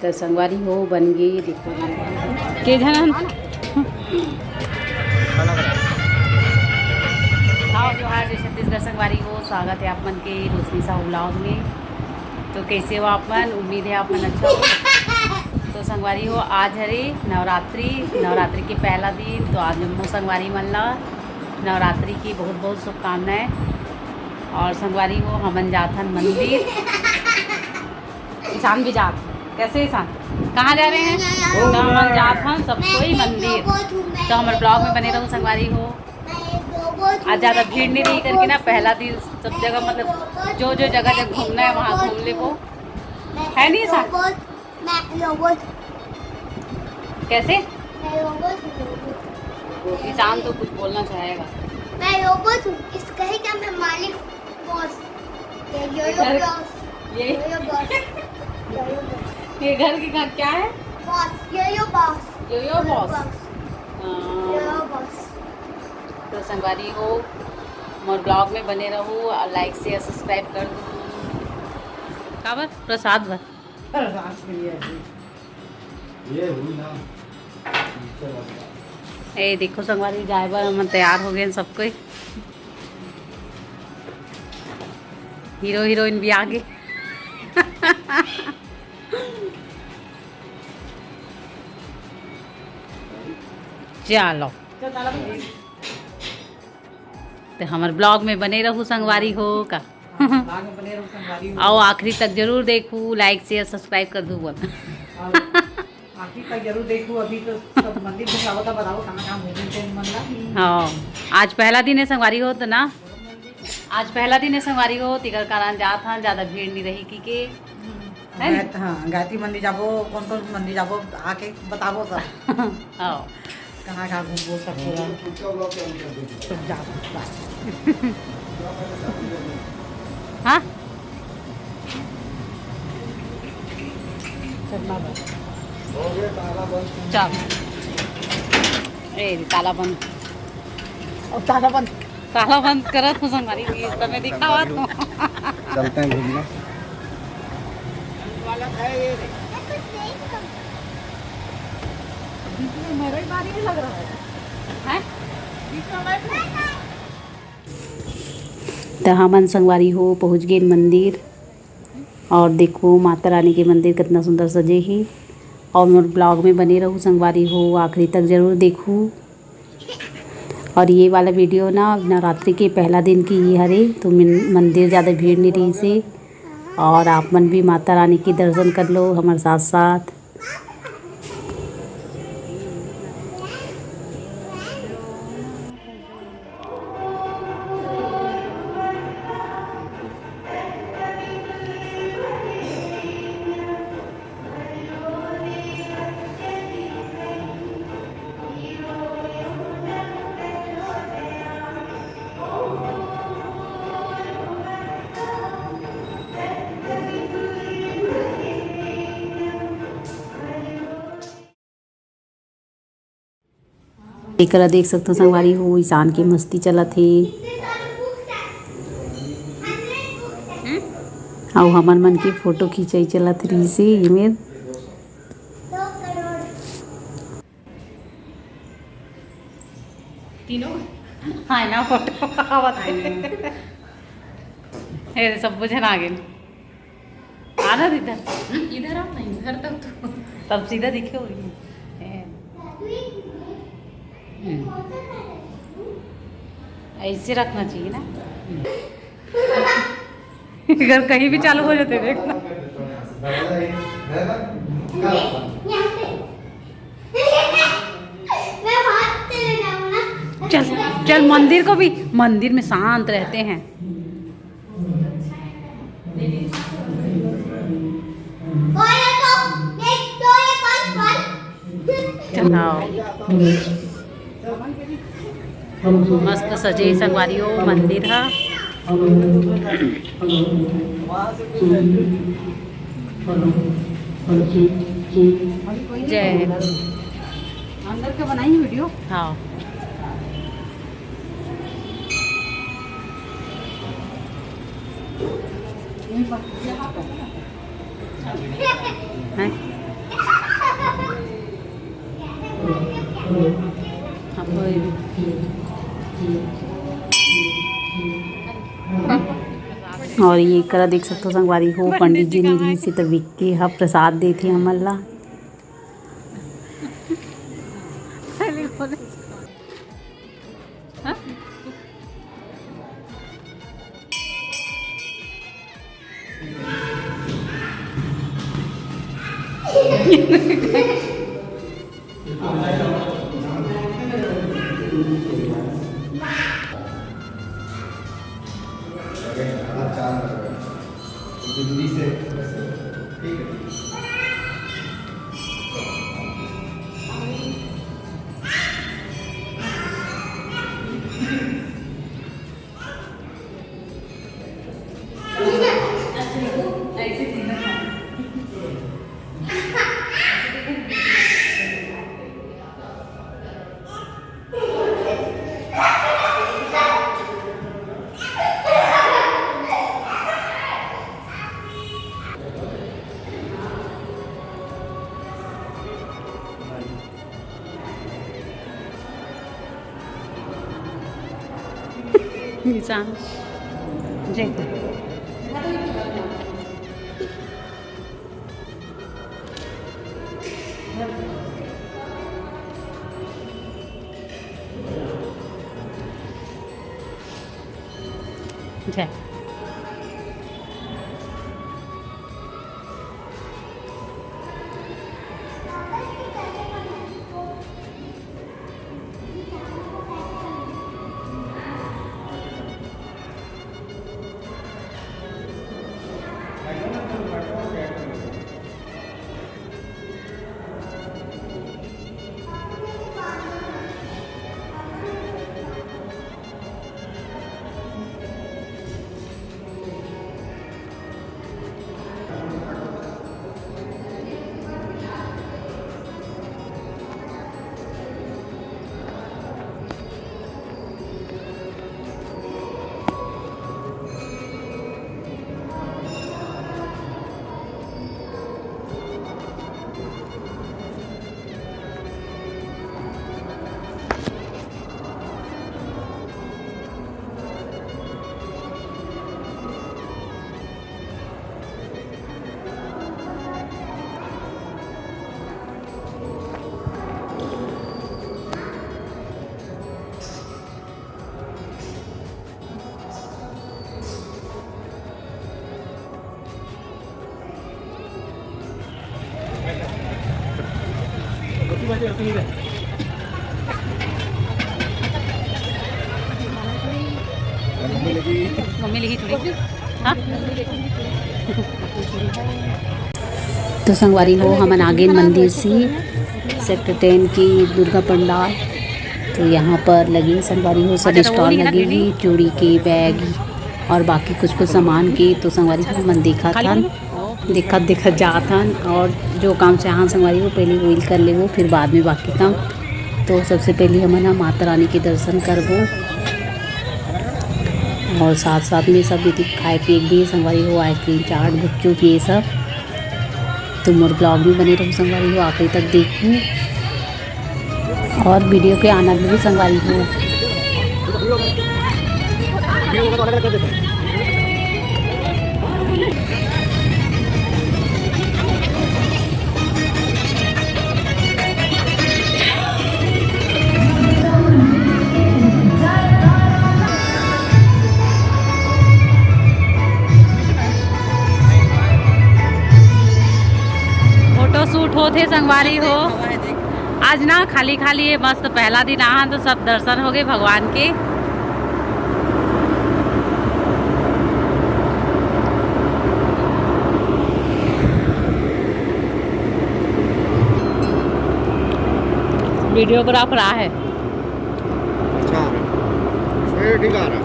तो संगवारी हो बन गई। देखो के जन हाँ जो है जो छत्तीसगढ़ संगवारी हो, स्वागत है आप मन के रोशनी सा व्लॉग में। तो कैसे हो आप मन? उम्मीद है आप मन अच्छा हो। तो संगवारी हो आज हरे नवरात्रि के पहला दिन। तो आज जम्मू संगवारी मन ला नवरात्रि की बहुत बहुत शुभकामनाएं। और संगवारी हो हमन जाथन मंदिर। ईशान भी जात कैसे ईशान कहाँ जा रहे हैं? तो हमन जाथन सब कोई मंदिर। तो हमारे ब्लॉग में बने रहो संगवारी हो। आज ज़्यादा भीड़ नहीं रही करके ना, पहला दिन सब जगह मतलब जो जो जगह घूमना है वहाँ घूम ले वो है नहीं ईशान। कैसे ईशान तो कुछ बोलना चाहेगा। मैं रोबोट हूँ, इसका ही क्या मैं मालिक बॉस। ये घर की घर क्या है? बॉस यो बॉस। तो संगवारी हो मोर ब्लॉग में बने रहो और लाइक शेयर सब्सक्राइब कर दो। काबर प्रसाद भर ये हुई ना। ए देखो संगवारी जाए बार हम तैयार हो गए सब कोई। हीरो हीरोइन भी आ गए। चलो तो हमारे ब्लॉग में बने रहू संगवारी हो का। आओ आखिरी तक जरूर देखूँ, लाइक शेयर सब्सक्राइब कर दूँ। आखिर तक जरूर देखो। अभी तो सब मंदिर दिखाओ, तो बताओ कहाँ घूमे मन ला। हाँ आज पहला दिन है संगवारी हो तो ना, आज पहला दिन है संगवारी हो। तिगर कारण जात हन, ज़्यादा भीड़ नहीं रही की है ना? हाँ गायत्री मंदिर जाबो, कौन कौन मंदिर जाबो आके बताबो सब। हाँ कहाँ कहाँ घूमबो सब पूरा सब जाबो। हाँ चल ए ताला बंद और ताला बंद करत हूँ संगवारी समय दिखावा तो। चलते हैं घूमने। मेरा ही बारी नहीं लग रहा है। तो हमन संगवारी हो पहुँच गए मंदिर। और देखो माता रानी के मंदिर कितना सुंदर सजे ही। और मोर ब्लॉग में बने रहूँ संगवारी हो, आखिरी तक ज़रूर देखूँ। और ये वाला वीडियो ना नवरात्रि के पहला दिन की ही हरे, तो मंदिर ज़्यादा भीड़ नहीं रही से। और आप मन भी माता रानी के दर्शन कर लो हमारे साथ साथ। एकरा देख सकते हो संगवारी हो, ईशान की मस्ती चलत है। और हमन मन की फोटो खींचाई चलत रही से इमें। तीनों हाँ ना फोटो आवत है। सब बुझन आ गए। आना इधर आप नहीं इधर तक तो तब सीधा दिखे हो रही ऐसे रखना चाहिए ना। अगर कहीं भी चालू हो जाते देखना। चल चल मंदिर को भी, मंदिर में शांत रहते हैं। मस्त सजे संगवारी हो मंदिर है। जय अंदर के बनाई वीडियो। हाँ है और ये करा देख सकते हो संगवारी हो पंडित जी ने रही से तब के हा प्रसाद देते हमन ला। दिल्ली से ठीक है। निशान जय जय मम्मी लिखी थोड़ी हाँ। तो संगवारी हो हमन आगे मंदिर से सेक्टर 10 की दुर्गा पंडाल। तो यहाँ पर लगी संगवारी हो सब स्टॉल लगे हुई चूड़ी के बैग और बाकी कुछ कुछ सामान के। तो संगवारी हो हमन देखत जात हन और जो काम से हाँ संगवारी हो पहले वही कर ले वो फिर बाद में बाकी काम। तो सबसे पहले हमन माता रानी के दर्शन करबो और साथ साथ में सब भी खाए पिए भी संगवारी हो आइसक्रीम चाट गुपचुप ये सब। तो मोर ब्लॉग में बने रहो संगवारी हो आखिरी तक देखूँ और वीडियो के आनंद भी संगवारी हो। शूट होते संगवारी हो आज ना खाली खाली ये मस्त पहला दिन आहा तो सब दर्शन हो गए भगवान के। वीडियोग्राफर आ है अच्छा ठीक आ रहा है।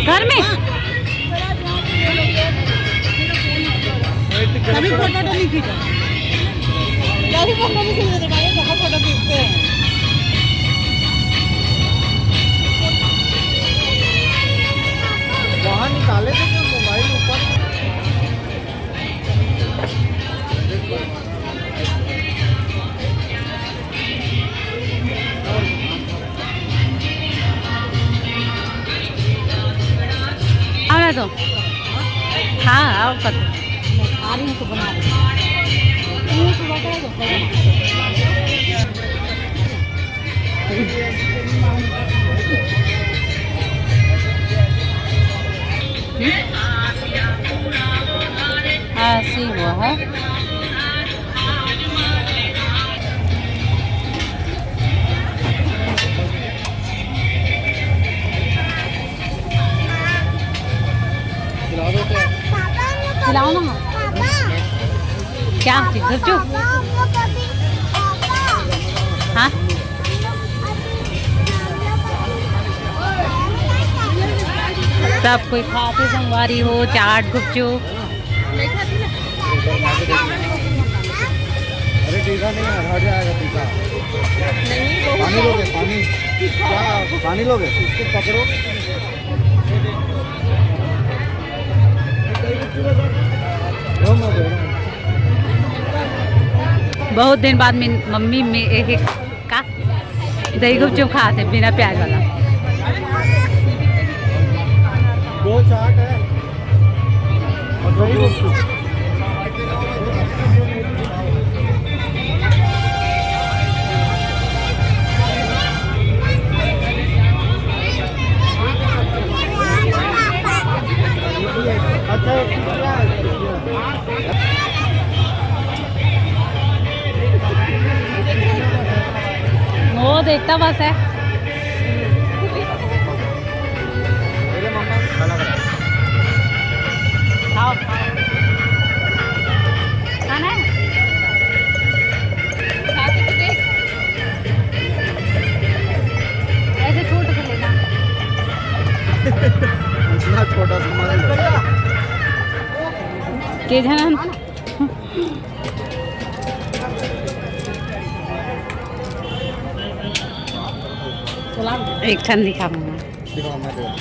घर में कभी फोटो तो नहीं खींचा जैसे फोटो भी खींच देते बहुत फोटो खींचते हैं। मोबाइल ऊपर आओ तो हाँ आओ कर आ रही हूँ तो बना रही हूँ तो बता दो ऐसी हुआ है। खिला दो क्या? खिलाओ ना क्या गुपचुप हाँ सब कोई खाते संगवारी हो चाट गुपचुप। अरे टीका नहीं है, हट जाएगा टीका। पानी लोगे? पानी क्या? पानी लोगे? इसको पकड़ो। लो मैं दे रहा हूँ। बहुत दिन बाद मम्मी में एक का दही गुपचुप खाते बिना प्याज वाला। दो चाट है और दो गुपचुप। अच्छा वो देखता बस है। मेरे मम्मा खाना बना खाओ खाना है ऐसे छोड़ के लेना। इतना छोटा सामान के जन एक ठंडी खा मम्मा। दिखाओ मैं दे रहा हूँ।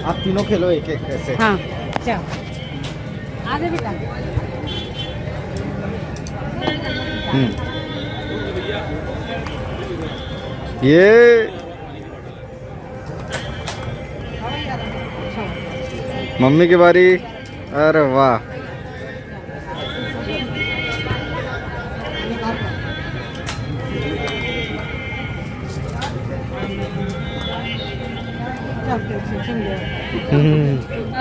आप तीनों खेलो एक एक ऐसे। हाँ चल आ जा बेटा। ये मम्मी की बारी। अरे वाह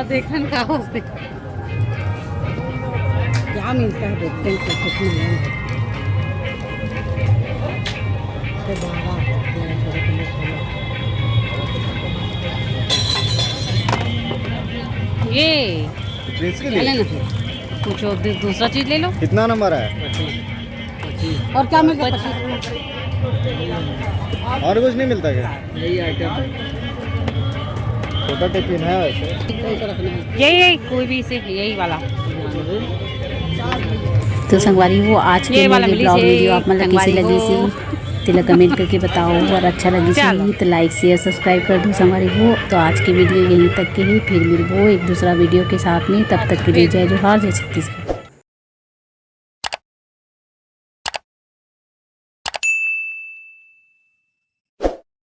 देखन का होते क्या मिलता है देखते हैं कुछ नहीं है तो बाबा ये प्रिंस के ले लिए लेना कुछ और दूसरा चीज ले लो। कितना नंबर है? और क्या मिलता है? और कुछ नहीं मिलता क्या? यही आइटम छोटा टिफिन है वैसे। यही कोई भी इसे यही वाला। तो संगवारी वो आज के मेरे ब्लॉग वीडियो आप मतलब कैसी लगी सी तिला कमेंट करके बताओ और अच्छा लगी सी तो लाइक शेयर सब्सक्राइब कर दो संगवारी वो। तो आज की वीडियो यहीं तक के ही फिर मिलबो एक दूसरा वीडियो के साथ में। तब तक के लिए जय जोहार जय छत्तीसगढ़।